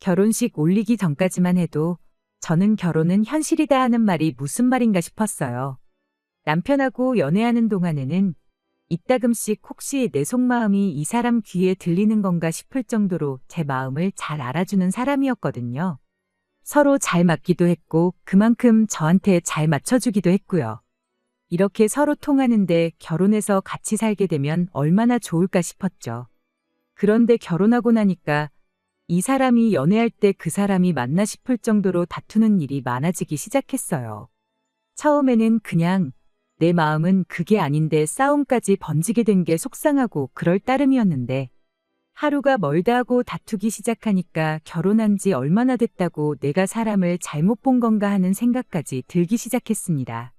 결혼식 올리기 전까지만 해도 저는 결혼은 현실이다 하는 말이 무슨 말인가 싶었어요. 남편하고 연애하는 동안에는 이따금씩 혹시 내 속마음이 이 사람 귀에 들리는 건가 싶을 정도로 제 마음을 잘 알아주는 사람이었거든요. 서로 잘 맞기도 했고 그만큼 저한테 잘 맞춰주기도 했고요. 이렇게 서로 통하는데 결혼해서 같이 살게 되면 얼마나 좋을까 싶었죠. 그런데 결혼하고 나니까 이 사람이 연애할 때 그 사람이 맞나 싶을 정도로 다투는 일이 많아지기 시작했어요. 처음에는 그냥 내 마음은 그게 아닌데 싸움까지 번지게 된 게 속상하고 그럴 따름이었는데 하루가 멀다 하고 다투기 시작하니까 결혼한 지 얼마나 됐다고 내가 사람을 잘못 본 건가 하는 생각까지 들기 시작했습니다.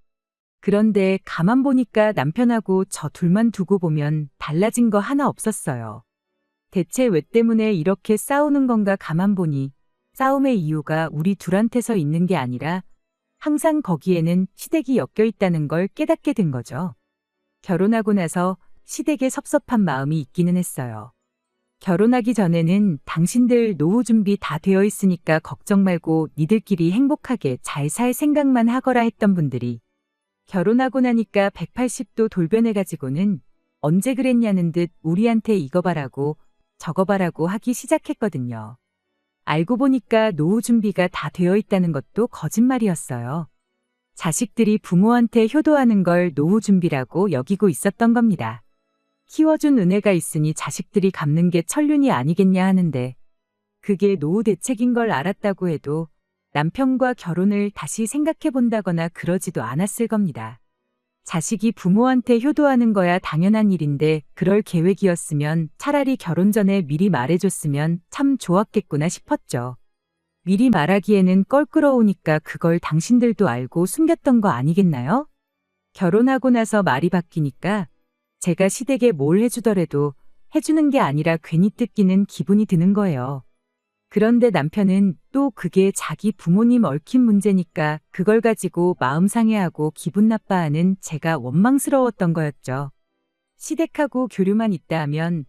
그런데 가만 보니까 남편하고 저 둘만 두고 보면 달라진 거 하나 없었어요. 대체 왜 때문에 이렇게 싸우는 건가 가만 보니 싸움의 이유가 우리 둘한테서 있는 게 아니라 항상 거기에는 시댁이 엮여 있다는 걸 깨닫게 된 거죠. 결혼하고 나서 시댁에 섭섭한 마음이 있기는 했어요. 결혼하기 전에는 당신들 노후 준비 다 되어 있으니까 걱정 말고 니들끼리 행복하게 잘 살 생각만 하거라 했던 분들이 결혼하고 나니까 180도 돌변해가지고는 언제 그랬냐는 듯 우리한테 이거 바라고 저거 바라고 하기 시작했거든요. 알고 보니까 노후 준비가 다 되어 있다는 것도 거짓말이었어요. 자식들이 부모한테 효도하는 걸 노후 준비라고 여기고 있었던 겁니다. 키워준 은혜가 있으니 자식들이 갚는 게 천륜이 아니겠냐 하는데 그게 노후 대책인 걸 알았다고 해도 남편과 결혼을 다시 생각해 본다거나 그러지도 않았을 겁니다. 자식이 부모한테 효도하는 거야 당연한 일인데 그럴 계획이었으면 차라리 결혼 전에 미리 말해줬으면 참 좋았겠구나 싶었죠. 미리 말하기에는 껄끄러우니까 그걸 당신들도 알고 숨겼던 거 아니겠나요? 결혼하고 나서 말이 바뀌니까 제가 시댁에 뭘 해주더라도 해주는 게 아니라 괜히 뜯기는 기분이 드는 거예요. 그런데 남편은 또 그게 자기 부모님 얽힌 문제니까 그걸 가지고 마음 상해하고 기분 나빠하는 제가 원망스러웠던 거였죠. 시댁하고 교류만 있다 하면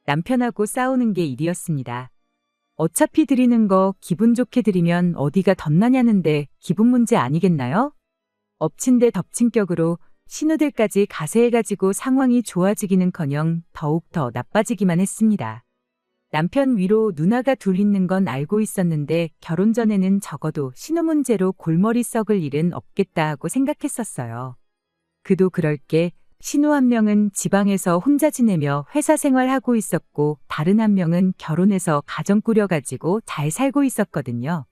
남편하고 싸우는 게 일이었습니다. 어차피 드리는 거 기분 좋게 드리면 어디가 덧나냐는데 기분 문제 아니겠나요? 엎친 데 덮친 격으로 신우들까지 가세해가지고 상황이 좋아지기는커녕 더욱 더 나빠지기만 했습니다. 남편 위로 누나가 둘 있는 건 알고 있었는데 결혼 전에는 적어도 신우 문제로 골머리 썩을 일은 없겠다 하고 생각했었어요. 그도 그럴 게 신우 한 명은 지방에서 혼자 지내며 회사 생활하고 있었고 다른 한 명은 결혼해서 가정 꾸려가지고 잘 살고 있었거든요.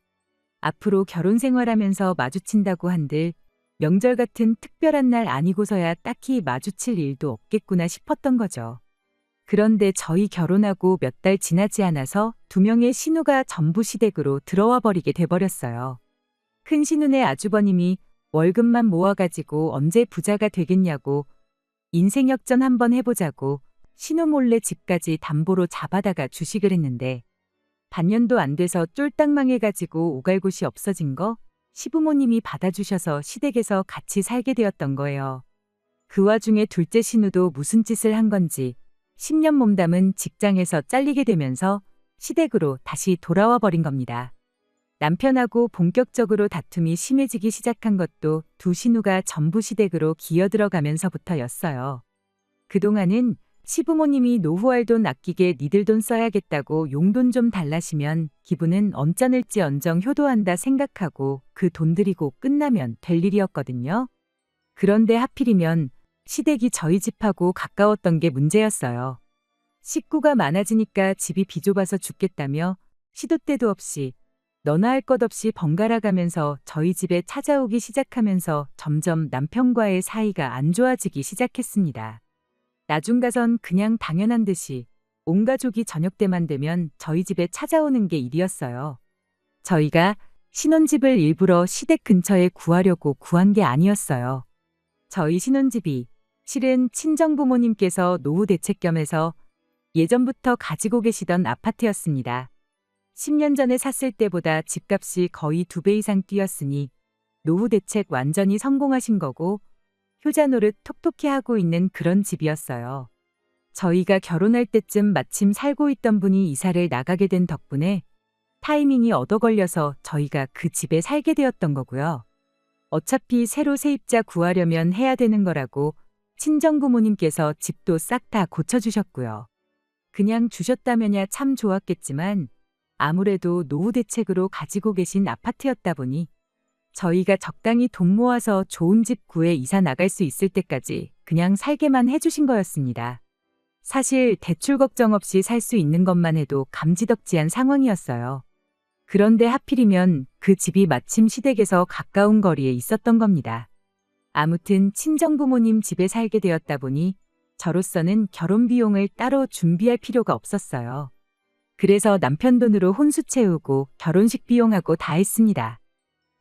앞으로 결혼 생활하면서 마주친다고 한들 명절 같은 특별한 날 아니고서야 딱히 마주칠 일도 없겠구나 싶었던 거죠. 그런데 저희 결혼하고 몇 달 지나지 않아서 두 명의 신우가 전부 시댁으로 들어와 버리게 돼버렸어요. 큰 신우네 아주버님이 월급만 모아가지고 언제 부자가 되겠냐고 인생 역전 한번 해보자고 신우 몰래 집까지 담보로 잡아다가 주식을 했는데 반년도 안 돼서 쫄딱 망해가지고 오갈 곳이 없어진 거 시부모님이 받아주셔서 시댁에서 같이 살게 되었던 거예요. 그 와중에 둘째 신우도 무슨 짓을 한 건지 10년 몸담은 직장에서 잘리게 되면서 시댁으로 다시 돌아와 버린 겁니다. 남편하고 본격적으로 다툼이 심해지기 시작한 것도 두 신우가 전부 시댁으로 기어들어가면서부터였어요. 그동안은 시부모님이 노후할 돈 아끼게 니들 돈 써야겠다고 용돈 좀 달라시면 기분은 언짢을지언정 효도한다 생각하고 그 돈 들이고 끝나면 될 일이었거든요. 그런데 하필이면 시댁이 저희 집하고 가까웠던 게 문제였어요. 식구가 많아지니까 집이 비좁아서 죽겠다며 시도 때도 없이 너나 할 것 없이 번갈아 가면서 저희 집에 찾아오기 시작하면서 점점 남편과의 사이가 안 좋아지기 시작했습니다. 나중 가선 그냥 당연한 듯이 온 가족이 저녁 때만 되면 저희 집에 찾아오는 게 일이었어요. 저희가 신혼집을 일부러 시댁 근처에 구하려고 구한 게 아니었어요. 저희 신혼집이 실은 친정부모님께서 노후 대책 겸해서 예전부터 가지고 계시던 아파트였습니다. 10년 전에 샀을 때보다 집값이 거의 2배 이상 뛰었으니 노후 대책 완전히 성공하신 거고 효자 노릇 톡톡히 하고 있는 그런 집이었어요. 저희가 결혼할 때쯤 마침 살고 있던 분이 이사를 나가게 된 덕분에 타이밍이 얻어 걸려서 저희가 그 집에 살게 되었던 거고요. 어차피 새로 세입자 구하려면 해야 되는 거라고 친정 부모님께서 집도 싹 다 고쳐주셨고요. 그냥 주셨다면야 참 좋았겠지만 아무래도 노후 대책으로 가지고 계신 아파트였다 보니 저희가 적당히 돈 모아서 좋은 집 구해 이사 나갈 수 있을 때까지 그냥 살게만 해주신 거였습니다. 사실 대출 걱정 없이 살 수 있는 것만 해도 감지덕지한 상황이었어요. 그런데 하필이면 그 집이 마침 시댁에서 가까운 거리에 있었던 겁니다. 아무튼 친정부모님 집에 살게 되었다 보니 저로서는 결혼 비용을 따로 준비할 필요가 없었어요. 그래서 남편 돈으로 혼수 채우고 결혼식 비용하고 다 했습니다.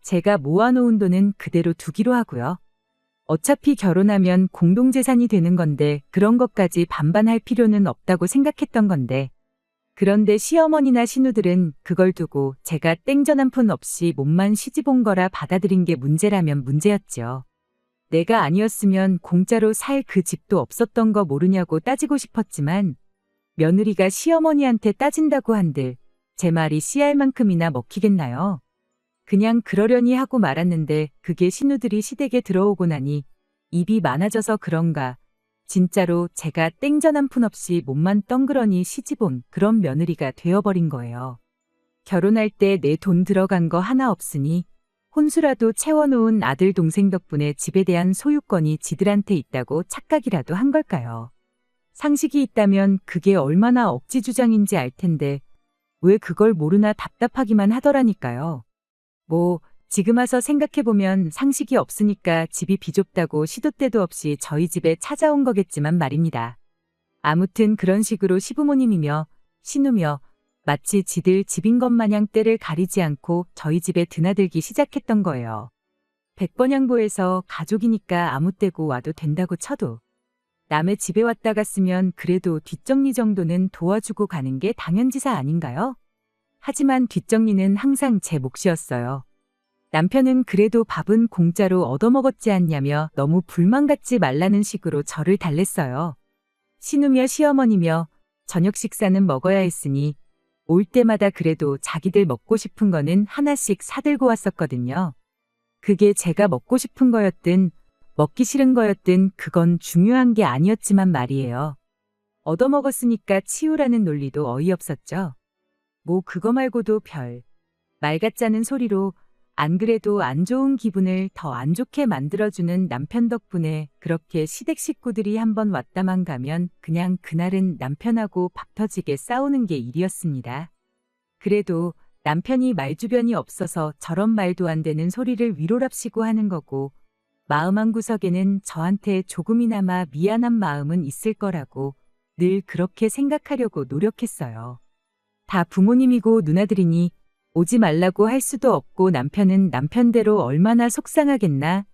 제가 모아놓은 돈은 그대로 두기로 하고요. 어차피 결혼하면 공동재산이 되는 건데 그런 것까지 반반할 필요는 없다고 생각했던 건데 그런데 시어머니나 시누들은 그걸 두고 제가 땡전 한 푼 없이 몸만 시집 온 거라 받아들인 게 문제라면 문제였죠. 내가 아니었으면 공짜로 살 그 집도 없었던 거 모르냐고 따지고 싶었지만 며느리가 시어머니한테 따진다고 한들 제 말이 씨알 만큼이나 먹히겠나요? 그냥 그러려니 하고 말았는데 그게 시누들이 시댁에 들어오고 나니 입이 많아져서 그런가 진짜로 제가 땡전 한 푼 없이 몸만 덩그러니 시집 온 그런 며느리가 되어버린 거예요. 결혼할 때 내 돈 들어간 거 하나 없으니 혼수라도 채워놓은 아들 동생 덕분에 집에 대한 소유권이 지들한테 있다고 착각이라도 한 걸까요? 상식이 있다면 그게 얼마나 억지주장인지 알 텐데 왜 그걸 모르나 답답하기만 하더라니까요. 뭐 지금 와서 생각해보면 상식이 없으니까 집이 비좁다고 시도 때도 없이 저희 집에 찾아온 거겠지만 말입니다. 아무튼 그런 식으로 시부모님이며 시누며 마치 지들 집인 것 마냥 때를 가리지 않고 저희 집에 드나들기 시작했던 거예요. 백번양보해서 가족이니까 아무 때고 와도 된다고 쳐도 남의 집에 왔다 갔으면 그래도 뒷정리 정도는 도와주고 가는 게 당연지사 아닌가요? 하지만 뒷정리는 항상 제 몫이었어요. 남편은 그래도 밥은 공짜로 얻어먹었지 않냐며 너무 불만 갖지 말라는 식으로 저를 달랬어요. 시누며 시어머니며 저녁 식사는 먹어야 했으니 올 때마다 그래도 자기들 먹고 싶은 거는 하나씩 사들고 왔었거든요. 그게 제가 먹고 싶은 거였든 먹기 싫은 거였든 그건 중요한 게 아니었지만 말이에요. 얻어먹었으니까 치우라는 논리도 어이없었죠. 뭐 그거 말고도 별 말 같자는 소리로 안 그래도 안 좋은 기분을 더 안 좋게 만들어주는 남편 덕분에 그렇게 시댁 식구들이 한번 왔다만 가면 그냥 그날은 남편하고 박 터지게 싸우는 게 일이었습니다. 그래도 남편이 말주변이 없어서 저런 말도 안 되는 소리를 위로랍시고 하는 거고 마음 한구석에는 저한테 조금이나마 미안한 마음은 있을 거라고 늘 그렇게 생각하려고 노력했어요. 다 부모님이고 누나들이니 오지 말라고 할 수도 없고 남편은 남편대로 얼마나 속상하겠나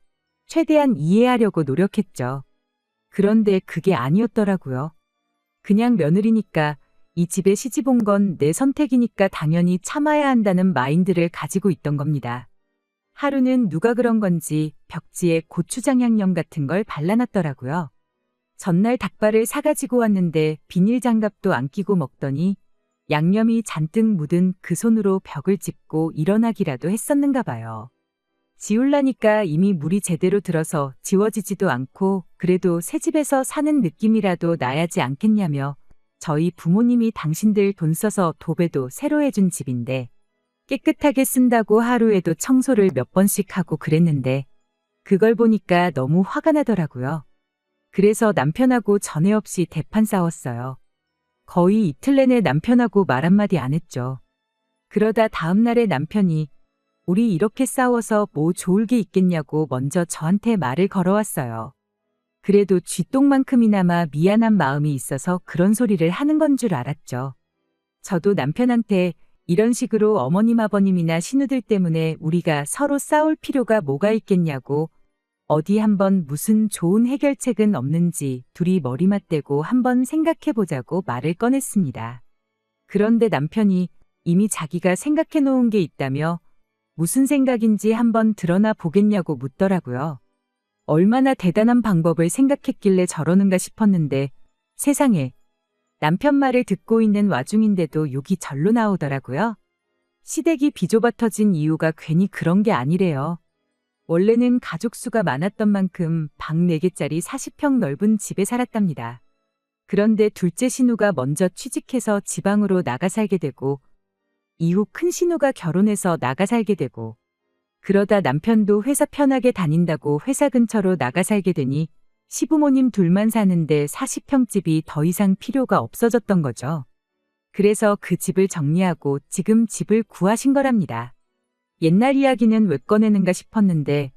최대한 이해하려고 노력했죠. 그런데 그게 아니었더라고요. 그냥 며느리니까 이 집에 시집 온 건 내 선택이니까 당연히 참아야 한다는 마인드를 가지고 있던 겁니다. 하루는 누가 그런 건지 벽지에 고추장 양념 같은 걸 발라놨더라고요. 전날 닭발을 사가지고 왔는데 비닐 장갑도 안 끼고 먹더니 양념이 잔뜩 묻은 그 손으로 벽을 짚고 일어나기라도 했었는가 봐요. 지우려니까 이미 물이 제대로 들어서 지워지지도 않고 그래도 새 집에서 사는 느낌이라도 나야지 않겠냐며 저희 부모님이 당신들 돈 써서 도배도 새로 해준 집인데 깨끗하게 쓴다고 하루에도 청소를 몇 번씩 하고 그랬는데 그걸 보니까 너무 화가 나더라고요. 그래서 남편하고 전에 없이 대판 싸웠어요. 거의 이틀 내내 남편하고 말 한마디 안 했죠. 그러다 다음날에 남편이 우리 이렇게 싸워서 뭐 좋을 게 있겠냐고 먼저 저한테 말을 걸어왔어요. 그래도 쥐똥만큼이나마 미안한 마음이 있어서 그런 소리를 하는 건 줄 알았죠. 저도 남편한테 이런 식으로 어머님 아버님이나 시누들 때문에 우리가 서로 싸울 필요가 뭐가 있겠냐고 어디 한번 무슨 좋은 해결책은 없는지 둘이 머리 맞대고 한번 생각해보자고 말을 꺼냈습니다. 그런데 남편이 이미 자기가 생각해 놓은 게 있다며 무슨 생각인지 한번 드러나 보겠냐고 묻더라고요. 얼마나 대단한 방법을 생각했길래 저러는가 싶었는데 세상에 남편 말을 듣고 있는 와중인데도 욕이 절로 나오더라고요. 시댁이 비좁아 터진 이유가 괜히 그런 게 아니래요. 원래는 가족 수가 많았던 만큼 방 4개짜리 40평 넓은 집에 살았답니다. 그런데 둘째 신우가 먼저 취직해서 지방으로 나가 살게 되고 이후 큰 신우가 결혼해서 나가 살게 되고 그러다 남편도 회사 편하게 다닌다고 회사 근처로 나가 살게 되니 시부모님 둘만 사는데 40평 집이 더 이상 필요가 없어졌던 거죠. 그래서 그 집을 정리하고 지금 집을 구하신 거랍니다. 옛날 이야기는 왜 꺼내는가 싶었는데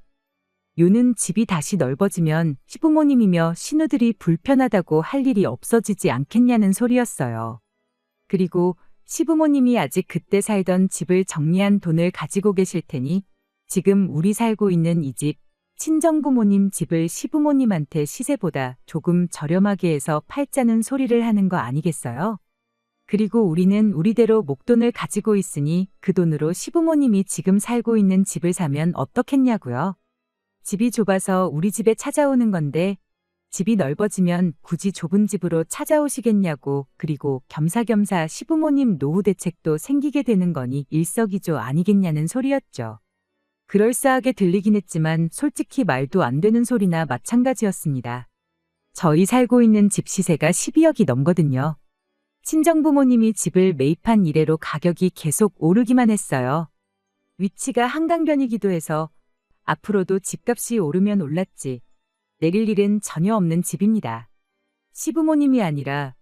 요는 집이 다시 넓어지면 시부모님이며 신우들이 불편하다고 할 일이 없어지지 않겠냐는 소리였어요. 그리고 시부모님이 아직 그때 살던 집을 정리한 돈을 가지고 계실 테니 지금 우리 살고 있는 이 집, 친정부모님 집을 시부모님한테 시세보다 조금 저렴하게 해서 팔자는 소리를 하는 거 아니겠어요? 그리고 우리는 우리대로 목돈을 가지고 있으니 그 돈으로 시부모님이 지금 살고 있는 집을 사면 어떻겠냐고요. 집이 좁아서 우리 집에 찾아오는 건데 집이 넓어지면 굳이 좁은 집으로 찾아오시겠냐고 그리고 겸사겸사 시부모님 노후 대책도 생기게 되는 거니 일석이조 아니겠냐는 소리였죠. 그럴싸하게 들리긴 했지만 솔직히 말도 안 되는 소리나 마찬가지였습니다. 저희 살고 있는 집 시세가 12억이 넘거든요. 친정부모님이 집을 매입한 이래로 가격이 계속 오르기만 했어요. 위치가 한강변이기도 해서 앞으로도 집값이 오르면 올랐지 내릴 일은 전혀 없는 집입니다. 시부모님이 아니라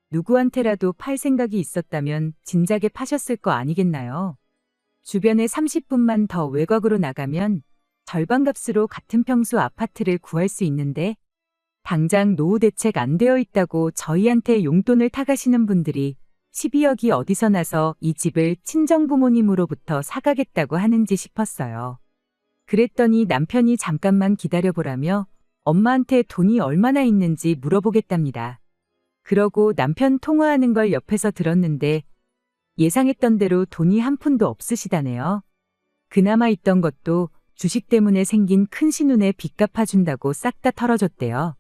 누구한테라도 팔 생각이 있었다면 진작에 파셨을 거 아니겠나요? 주변에 30분만 더 외곽으로 나가면 절반값으로 같은 평수 아파트를 구할 수 있는데 당장 노후 대책 안 되어 있다고 저희한테 용돈을 타가시는 분들이 12억이 어디서 나서 이 집을 친정부모님으로부터 사가겠다고 하는지 싶었어요. 그랬더니 남편이 잠깐만 기다려보라며 엄마한테 돈이 얼마나 있는지 물어보겠답니다. 그러고 남편 통화하는 걸 옆에서 들었는데 예상했던 대로 돈이 한 푼도 없으시다네요. 그나마 있던 것도 주식 때문에 생긴 큰 신운에 빚 갚아준다고 싹 다 털어줬대요.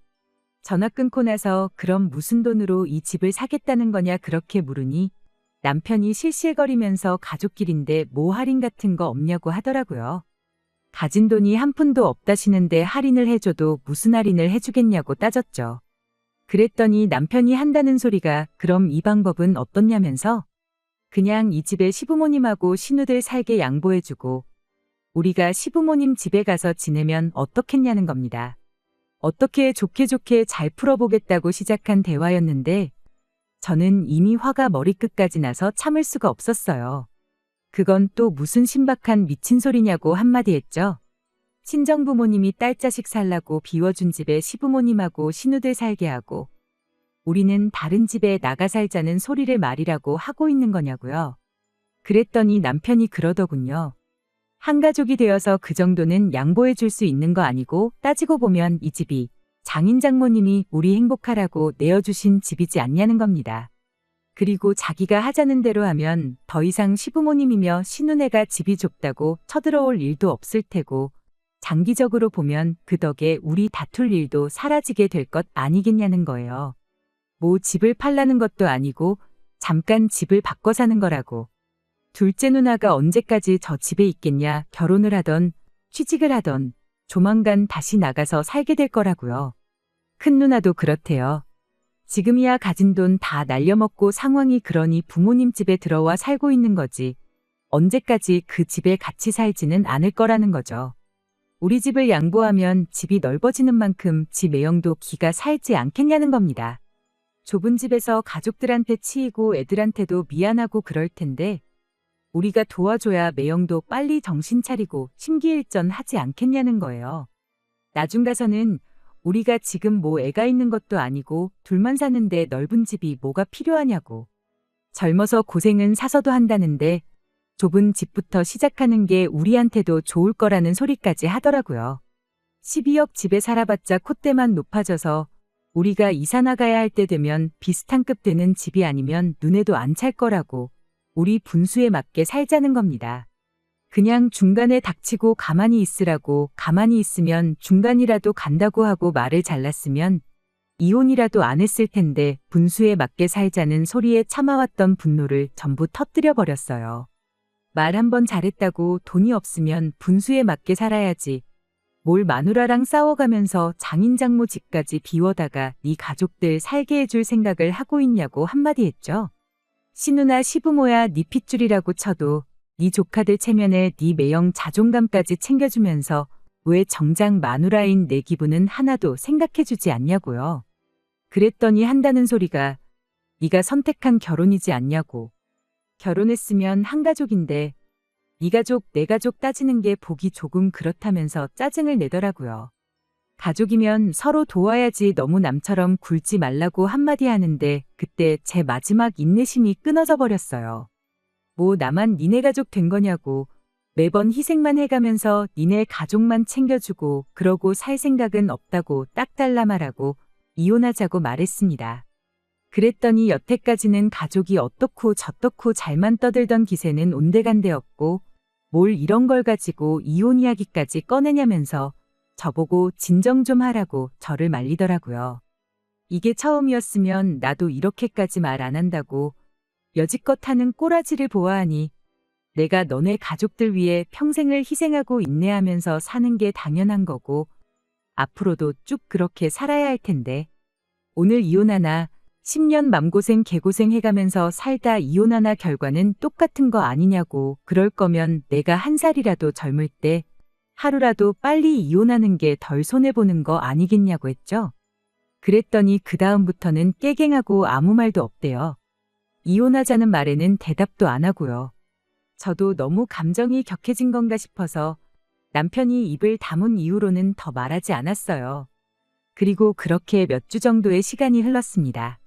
전화 끊고 나서 그럼 무슨 돈으로 이 집을 사겠다는 거냐 그렇게 물으니 남편이 실실거리면서 가족끼리인데 뭐 할인 같은 거 없냐고 하더라고요. 가진 돈이 한 푼도 없다시는데 할인을 해줘도 무슨 할인을 해주겠냐고 따졌죠. 그랬더니 남편이 한다는 소리가 그럼 이 방법은 어떻냐면서 그냥 이 집에 시부모님하고 신우들 살게 양보해주고 우리가 시부모님 집에 가서 지내면 어떻겠냐는 겁니다. 어떻게 좋게 잘 풀어보겠다고 시작한 대화였는데 저는 이미 화가 머리끝까지 나서 참을 수가 없었어요. 그건 또 무슨 신박한 미친 소리냐고 한마디 했죠. 친정부모님이 딸 자식 살라고 비워준 집에 시부모님하고 신우들 살게 하고 우리는 다른 집에 나가 살자는 소리를 말이라고 하고 있는 거냐고요. 그랬더니 남편이 그러더군요. 한 가족이 되어서 그 정도는 양보해 줄 수 있는 거 아니고 따지고 보면 이 집이 장인 장모님이 우리 행복하라고 내어주신 집이지 않냐는 겁니다. 그리고 자기가 하자는 대로 하면 더 이상 시부모님이며 신우네가 집이 좁다고 쳐들어올 일도 없을 테고 장기적으로 보면 그 덕에 우리 다툴 일도 사라지게 될 것 아니겠냐는 거예요. 뭐 집을 팔라는 것도 아니고 잠깐 집을 바꿔 사는 거라고. 둘째 누나가 언제까지 저 집에 있겠냐 결혼을 하던 취직을 하던 조만간 다시 나가서 살게 될 거라고요. 큰 누나도 그렇대요. 지금이야 가진 돈 다 날려먹고 상황이 그러니 부모님 집에 들어와 살고 있는 거지. 언제까지 그 집에 같이 살지는 않을 거라는 거죠. 우리 집을 양보하면 집이 넓어지는 만큼 집 매형도 기가 살지 않겠냐는 겁니다. 좁은 집에서 가족들한테 치이고 애들한테도 미안하고 그럴 텐데 우리가 도와줘야 매형도 빨리 정신 차리고 심기일전 하지 않겠냐는 거예요. 나중 가서는 우리가 지금 뭐 애가 있는 것도 아니고 둘만 사는데 넓은 집이 뭐가 필요하냐고. 젊어서 고생은 사서도 한다는데 좁은 집부터 시작하는 게 우리한테도 좋을 거라는 소리까지 하더라고요. 12억 집에 살아봤자 콧대만 높아져서 우리가 이사 나가야 할 때 되면 비슷한 급 되는 집이 아니면 눈에도 안 찰 거라고 우리 분수에 맞게 살자는 겁니다. 그냥 중간에 닥치고 가만히 있으라고 가만히 있으면 중간이라도 간다고 하고 말을 잘랐으면 이혼이라도 안 했을 텐데 분수에 맞게 살자는 소리에 참아왔던 분노를 전부 터뜨려 버렸어요. 말 한 번 잘했다고 돈이 없으면 분수에 맞게 살아야지. 뭘 마누라랑 싸워가면서 장인장모 집까지 비워다가 네 가족들 살게 해줄 생각을 하고 있냐고 한마디 했죠. 시누나 시부모야 네 핏줄이라고 쳐도 네 조카들 체면에 네 매형 자존감까지 챙겨주면서 왜 정작 마누라인 내 기분은 하나도 생각해주지 않냐고요. 그랬더니 한다는 소리가 네가 선택한 결혼이지 않냐고. 결혼했으면 한 가족인데 네 가족 내 가족 따지는 게 보기 조금 그렇다면서 짜증을 내더라고요. 가족이면 서로 도와야지 너무 남처럼 굴지 말라고 한마디 하는데 그때 제 마지막 인내심이 끊어져 버렸어요. 뭐 나만 니네 가족 된 거냐고. 매번 희생만 해가면서 니네 가족만 챙겨주고 그러고 살 생각은 없다고 딱 잘라 말하고 이혼하자고 말했습니다. 그랬더니 여태까지는 가족이 어떻고 저떻고 잘만 떠들던 기세는 온데간데없고 뭘 이런 걸 가지고 이혼 이야기까지 꺼내냐면서 저보고 진정 좀 하라고 저를 말리더라고요. 이게 처음이었으면 나도 이렇게까지 말 안 한다고 여지껏 하는 꼬라지를 보아하니 내가 너네 가족들 위해 평생을 희생하고 인내하면서 사는 게 당연한 거고 앞으로도 쭉 그렇게 살아야 할 텐데 오늘 이혼하나 10년 맘고생 개고생 해가면서 살다 이혼하나 결과는 똑같은 거 아니냐고. 그럴 거면 내가 한 살이라도 젊을 때 하루라도 빨리 이혼하는 게 덜 손해보는 거 아니겠냐고 했죠. 그랬더니 그 다음부터는 깨갱하고 아무 말도 없대요. 이혼하자는 말에는 대답도 안 하고요. 저도 너무 감정이 격해진 건가 싶어서 남편이 입을 다문 이후로는 더 말하지 않았어요. 그리고 그렇게 몇 주 정도의 시간이 흘렀습니다.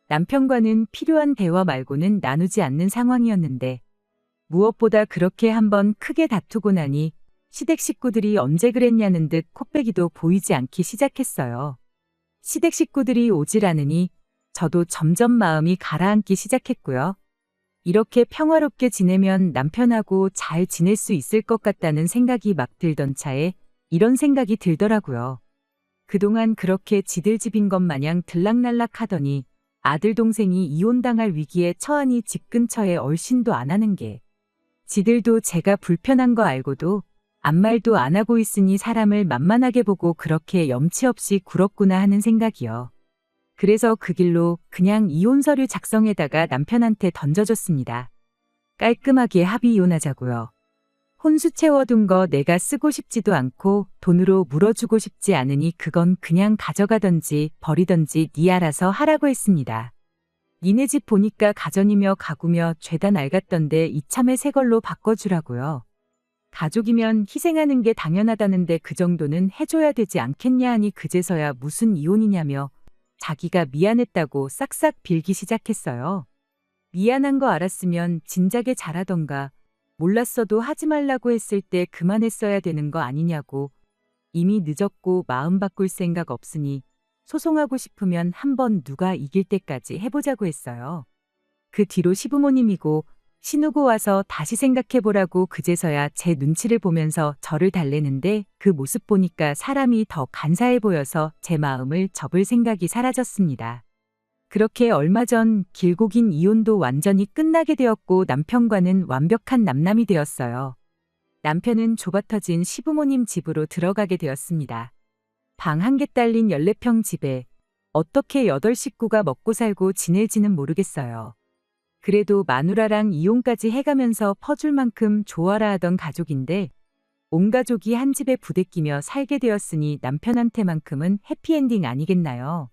남편과는 필요한 대화 말고는 나누지 않는 상황이었는데 무엇보다 그렇게 한번 크게 다투고 나니 시댁 식구들이 언제 그랬냐는 듯 콧배기도 보이지 않기 시작했어요. 시댁 식구들이 오질 않으니 저도 점점 마음이 가라앉기 시작했고요. 이렇게 평화롭게 지내면 남편하고 잘 지낼 수 있을 것 같다는 생각이 막 들던 차에 이런 생각이 들더라고요. 그동안 그렇게 지들 집인 것 마냥 들락날락 하더니 아들 동생이 이혼당할 위기에 처하니 집 근처에 얼씬도 안 하는 게 지들도 제가 불편한 거 알고도 아무 말도 안 하고 있으니 사람을 만만하게 보고 그렇게 염치 없이 굴었구나 하는 생각이요. 그래서 그 길로 그냥 이혼 서류 작성에다가 남편한테 던져줬습니다. 깔끔하게 합의 이혼하자고요. 혼수 채워둔 거 내가 쓰고 싶지도 않고 돈으로 물어주고 싶지 않으니 그건 그냥 가져가던지 버리던지 네 알아서 하라고 했습니다. 니네 집 보니까 가전이며 가구며 죄다 낡았던데 이참에 새 걸로 바꿔주라고요. 가족이면 희생하는 게 당연하다는데 그 정도는 해줘야 되지 않겠냐 하니 그제서야 무슨 이혼이냐며 자기가 미안했다고 싹싹 빌기 시작했어요. 미안한 거 알았으면 진작에 잘하던가 몰랐어도 하지 말라고 했을 때 그만했어야 되는 거 아니냐고. 이미 늦었고 마음 바꿀 생각 없으니 소송하고 싶으면 한번 누가 이길 때까지 해보자고 했어요. 그 뒤로 시부모님이고 신우고 와서 다시 생각해보라고 그제서야 제 눈치를 보면서 저를 달래는데 그 모습 보니까 사람이 더 간사해 보여서 제 마음을 접을 생각이 사라졌습니다. 그렇게 얼마 전 길고 긴 이혼도 완전히 끝나게 되었고 남편과는 완벽한 남남이 되었어요. 남편은 좁아터진 시부모님 집으로 들어가게 되었습니다. 방 한 개 딸린 14평 집에 어떻게 8식구가 먹고 살고 지낼지는 모르겠어요. 그래도 마누라랑 이혼까지 해가면서 퍼줄 만큼 좋아라 하던 가족인데 온 가족이 한 집에 부대끼며 살게 되었으니 남편한테만큼은 해피엔딩 아니겠나요?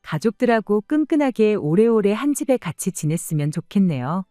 가족들하고 끈끈하게 오래오래 한 집에 같이 지냈으면 좋겠네요.